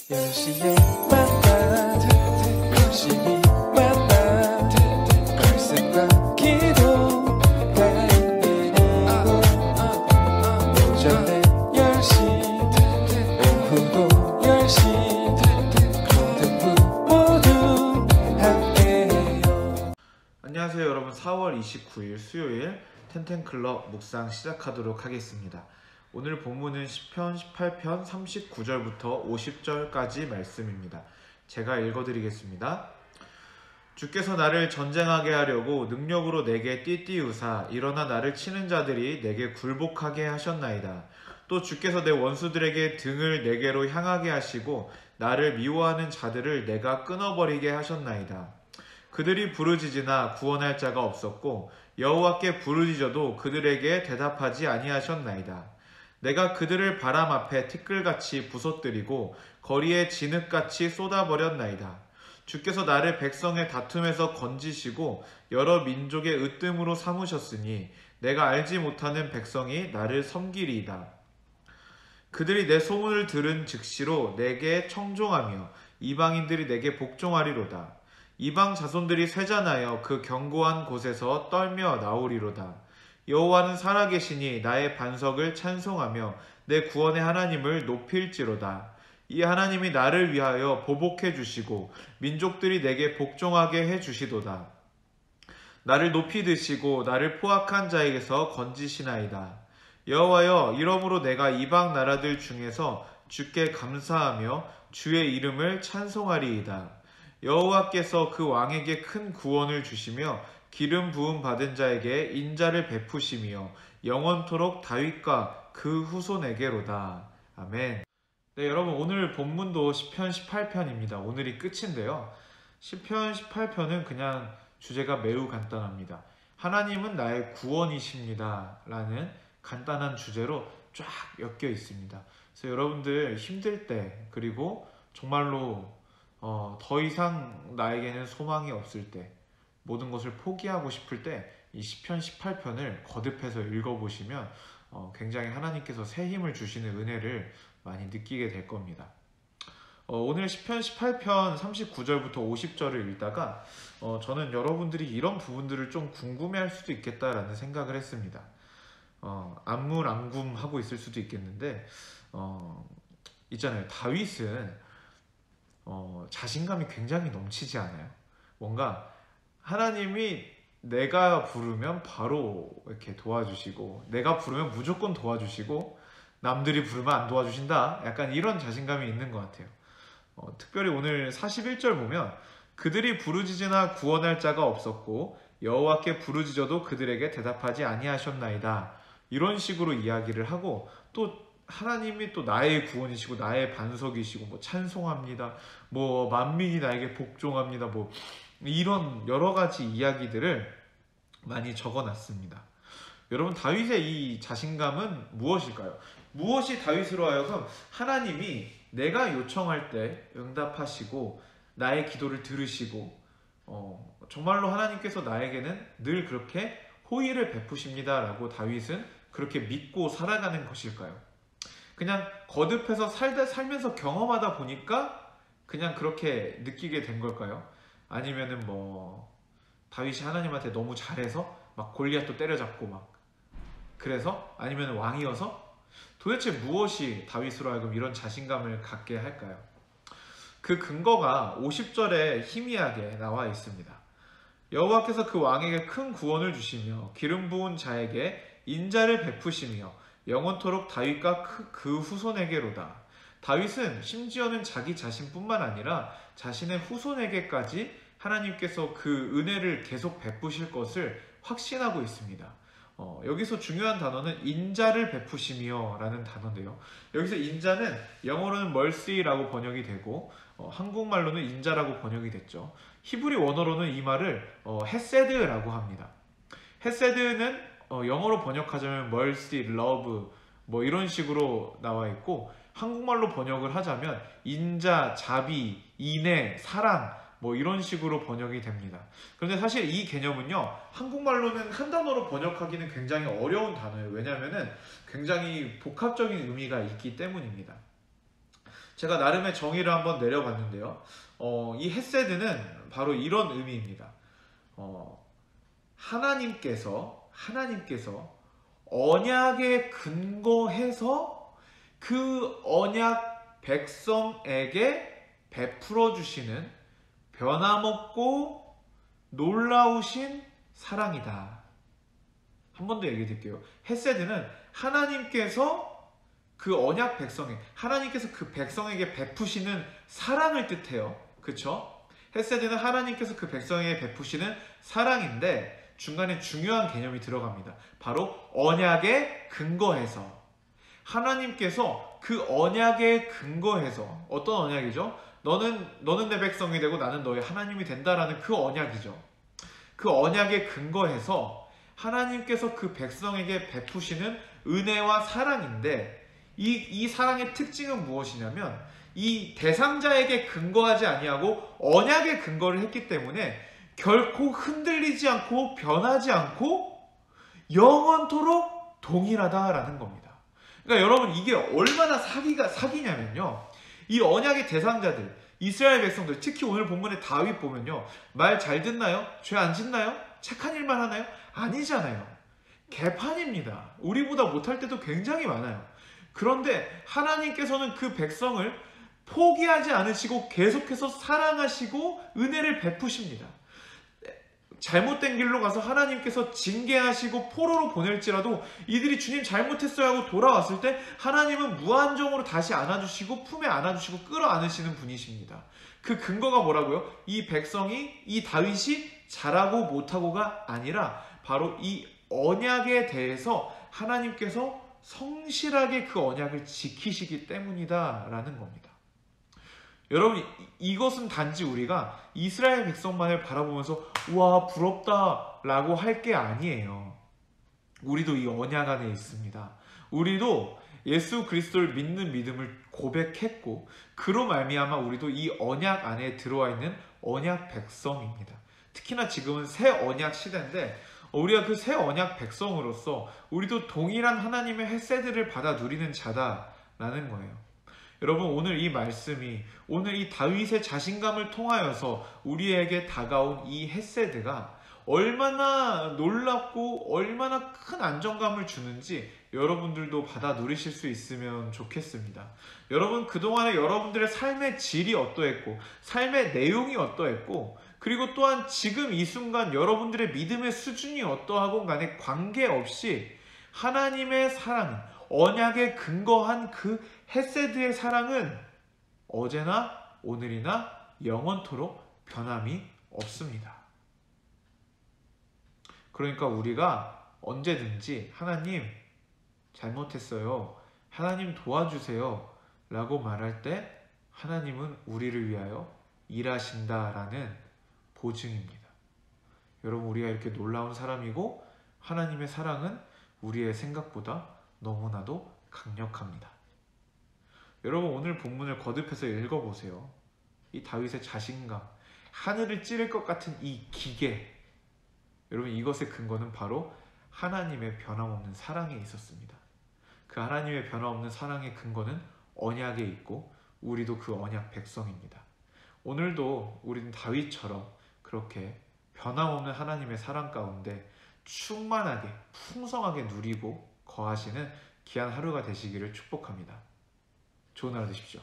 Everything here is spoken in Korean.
10시에 만나 열심히 만나 말씀과 기도가 있는 오전에 10시 오후도 10시 모두 함께해요. 안녕하세요 여러분. 4월 29일 수요일 텐텐클럽 묵상 시작하도록 하겠습니다. 오늘 본문은 시편 18편 39절부터 50절까지 말씀입니다. 제가 읽어드리겠습니다. 주께서 나를 전쟁하게 하려고 능력으로 내게 띠띠우사 일어나 나를 치는 자들이 내게 굴복하게 하셨나이다. 또 주께서 내 원수들에게 등을 내게로 향하게 하시고 나를 미워하는 자들을 내가 끊어버리게 하셨나이다. 그들이 부르짖으나 구원할 자가 없었고 여호와께 부르짖어도 그들에게 대답하지 아니하셨나이다. 내가 그들을 바람 앞에 티끌같이 부서뜨리고 거리에 진흙같이 쏟아버렸나이다. 주께서 나를 백성의 다툼에서 건지시고 여러 민족의 으뜸으로 삼으셨으니 내가 알지 못하는 백성이 나를 섬기리이다. 그들이 내 소문을 들은 즉시로 내게 청종하며 이방인들이 내게 복종하리로다. 이방 자손들이 쇠잔하여 그 견고한 곳에서 떨며 나오리로다. 여호와는 살아계시니 나의 반석을 찬송하며 내 구원의 하나님을 높일지로다. 이 하나님이 나를 위하여 보복해 주시고 민족들이 내게 복종하게 해 주시도다. 나를 높이 드시고 나를 포악한 자에게서 건지시나이다. 여호와여, 이러므로 내가 이방 나라들 중에서 주께 감사하며 주의 이름을 찬송하리이다. 여호와께서 그 왕에게 큰 구원을 주시며 기름 부음 받은 자에게 인자를 베푸시며 영원토록 다윗과 그 후손에게로다. 아멘. 네, 여러분, 오늘 본문도 시편 18편입니다. 오늘이 끝인데요. 시편 18편은 그냥 주제가 매우 간단합니다. 하나님은 나의 구원이십니다 라는 간단한 주제로 쫙 엮여 있습니다. 그래서 여러분들 힘들 때, 그리고 정말로 더 이상 나에게는 소망이 없을 때, 모든 것을 포기하고 싶을 때 이 시편 18편을 거듭해서 읽어보시면 굉장히 하나님께서 새 힘을 주시는 은혜를 많이 느끼게 될 겁니다. 오늘 시편 18편 39절부터 50절을 읽다가 저는 여러분들이 이런 부분들을 좀 궁금해할 수도 있겠다라는 생각을 했습니다. 안물안굼하고 있을 수도 있겠는데 있잖아요. 다윗은 자신감이 굉장히 넘치지 않아요? 뭔가 하나님이 내가 부르면 바로 이렇게 도와주시고, 내가 부르면 무조건 도와주시고, 남들이 부르면 안 도와주신다, 약간 이런 자신감이 있는 것 같아요. 특별히 오늘 41절 보면 그들이 부르짖으나 구원할 자가 없었고 여호와께 부르짖어도 그들에게 대답하지 아니하셨나이다, 이런 식으로 이야기를 하고, 또 하나님이 또 나의 구원이시고 나의 반석이시고 뭐 찬송합니다, 뭐 만민이 나에게 복종합니다, 뭐 이런 여러 가지 이야기들을 많이 적어놨습니다. 여러분, 다윗의 이 자신감은 무엇일까요? 무엇이 다윗으로 하여금 하나님이 내가 요청할 때 응답하시고 나의 기도를 들으시고 정말로 하나님께서 나에게는 늘 그렇게 호의를 베푸십니다 라고 다윗은 그렇게 믿고 살아가는 것일까요? 그냥 거듭해서 살면서 경험하다 보니까 그냥 그렇게 느끼게 된 걸까요? 아니면은 다윗이 하나님한테 너무 잘해서 막 골리앗도 때려잡고 막 그래서, 아니면 왕이어서, 도대체 무엇이 다윗으로 하여금 이런 자신감을 갖게 할까요? 그 근거가 50절에 희미하게 나와 있습니다. 여호와께서 그 왕에게 큰 구원을 주시며 기름 부은 자에게 인자를 베푸시며 영원토록 다윗과 그 후손에게로다. 다윗은 심지어는 자기 자신뿐만 아니라 자신의 후손에게까지 하나님께서 그 은혜를 계속 베푸실 것을 확신하고 있습니다. 여기서 중요한 단어는 인자를 베푸시며 라는 단어인데요. 여기서 인자는 영어로는 mercy라고 번역이 되고 한국말로는 인자라고 번역이 됐죠. 히브리 원어로는 이 말을 헤세드라고 합니다. 헤세드는 영어로 번역하자면 mercy, love 뭐 이런 식으로 나와 있고, 한국말로 번역을 하자면 인자, 자비, 인애, 사랑 뭐 이런 식으로 번역이 됩니다. 그런데 사실 이 개념은요, 한국말로는 한 단어로 번역하기는 굉장히 어려운 단어예요. 왜냐하면 굉장히 복합적인 의미가 있기 때문입니다. 제가 나름의 정의를 한번 내려봤는데요. 이 헤세드는 바로 이런 의미입니다. 하나님께서 언약에 근거해서 그 언약 백성에게 베풀어 주시는 변함없고 놀라우신 사랑이다. 한 번 더 얘기해 드릴게요. 헤세드는 하나님께서 그 언약 백성에, 하나님께서 그 백성에게 베푸시는 사랑을 뜻해요. 그쵸? 헤세드는 하나님께서 그 백성에게 베푸시는 사랑인데 중간에 중요한 개념이 들어갑니다. 바로 언약에 근거해서. 하나님께서 그 언약에 근거해서, 어떤 언약이죠? 너는 내 백성이 되고 나는 너의 하나님이 된다라는 그 언약이죠. 그 언약에 근거해서 하나님께서 그 백성에게 베푸시는 은혜와 사랑인데, 이 사랑의 특징은 무엇이냐면 이 대상자에게 근거하지 아니하고 언약에 근거를 했기 때문에 결코 흔들리지 않고 변하지 않고 영원토록 동일하다라는 겁니다. 그러니까 여러분, 이게 얼마나 사기냐면요, 이 언약의 대상자들, 이스라엘 백성들, 특히 오늘 본문의 다윗 보면요, 말 잘 듣나요? 죄 안 짓나요? 착한 일만 하나요? 아니잖아요. 개판입니다. 우리보다 못할 때도 굉장히 많아요. 그런데 하나님께서는 그 백성을 포기하지 않으시고 계속해서 사랑하시고 은혜를 베푸십니다. 잘못된 길로 가서 하나님께서 징계하시고 포로로 보낼지라도 이들이 주님 잘못했어요 하고 돌아왔을 때 하나님은 무한정으로 다시 안아주시고 품에 안아주시고 끌어안으시는 분이십니다. 그 근거가 뭐라고요? 이 백성이, 이 다윗이 잘하고 못하고가 아니라 바로 이 언약에 대해서 하나님께서 성실하게 그 언약을 지키시기 때문이다라는 겁니다. 여러분, 이것은 단지 우리가 이스라엘 백성만을 바라보면서 와 부럽다라고 할 게 아니에요. 우리도 이 언약 안에 있습니다. 우리도 예수 그리스도를 믿는 믿음을 고백했고 그로 말미암아 우리도 이 언약 안에 들어와 있는 언약 백성입니다. 특히나 지금은 새 언약 시대인데 우리가 그 새 언약 백성으로서 우리도 동일한 하나님의 헤세드를 받아 누리는 자다라는 거예요. 여러분, 오늘 이 말씀이, 오늘 이 다윗의 자신감을 통하여서 우리에게 다가온 이 헤세드가 얼마나 놀랍고 얼마나 큰 안정감을 주는지 여러분들도 받아 누리실 수 있으면 좋겠습니다. 여러분, 그동안에 여러분들의 삶의 질이 어떠했고 삶의 내용이 어떠했고 그리고 또한 지금 이 순간 여러분들의 믿음의 수준이 어떠하건 간에 관계없이 하나님의 사랑은, 언약에 근거한 그 헤세드의 사랑은 어제나 오늘이나 영원토록 변함이 없습니다. 그러니까 우리가 언제든지 하나님 잘못했어요, 하나님 도와주세요 라고 말할 때 하나님은 우리를 위하여 일하신다라는 보증입니다. 여러분, 우리가 이렇게 놀라운 사람이고 하나님의 사랑은 우리의 생각보다 너무나도 강력합니다. 여러분, 오늘 본문을 거듭해서 읽어보세요. 이 다윗의 자신감, 하늘을 찌를 것 같은 이 기계, 여러분, 이것의 근거는 바로 하나님의 변함없는 사랑에 있었습니다. 그 하나님의 변함없는 사랑의 근거는 언약에 있고 우리도 그 언약 백성입니다. 오늘도 우리는 다윗처럼 그렇게 변함없는 하나님의 사랑 가운데 충만하게 풍성하게 누리고 거하시는 귀한 하루가 되시기를 축복합니다. 좋은 하루 되십시오.